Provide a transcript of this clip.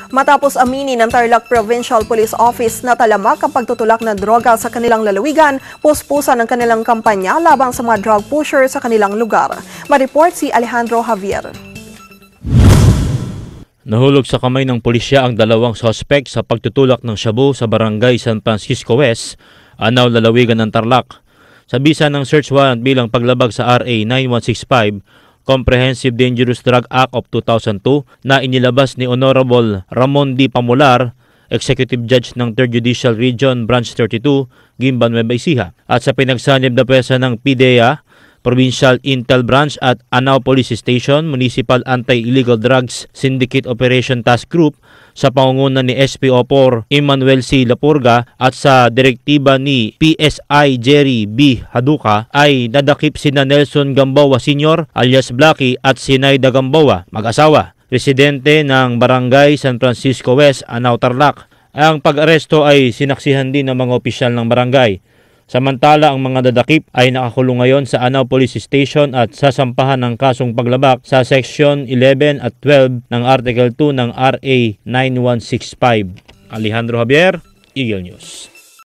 Matapos aminin ng Tarlac Provincial Police Office na talamak ang pagtutulak ng droga sa kanilang lalawigan, puspusan ang kanilang kampanya laban sa mga drug pusher sa kanilang lugar. Ma-report si Alejandro Javier. Nahulog sa kamay ng pulisya ang dalawang suspect sa pagtutulak ng shabu sa barangay San Francisco West, Anaw, lalawigan ng Tarlac. Sa bisa ng search warrant bilang paglabag sa RA 9165, Comprehensive Dangerous Drug Act of 2002 na inilabas ni Honorable Ramon D. Pamular, Executive Judge ng 3rd Judicial Region Branch 32, Gimban, Nueva Ecija. At sa pinagsanib na pwersa ng PDEA, Provincial Intel Branch at Anaw Police Station, Municipal Anti-Illegal Drugs Syndicate Operation Task Group sa pangunguna ni SPO4 Emmanuel C. Lapurga at sa direktiba ni PSI Jerry B. Haduka ay nadakip sina Nelson Gamboa Sr. alias Blacky at Sinayda Gamboa, mag-asawa, residente ng Barangay San Francisco West, Anaw, Tarlac. Ang pag-aresto ay sinaksihan din ng mga opisyal ng barangay. Samantala, ang mga dadakip ay nakakulong ngayon sa Anaw Police Station at sasampahan ng kasong paglabag sa Section 11 at 12 ng Article 2 ng RA 9165. Alejandro Javier, Eagle News.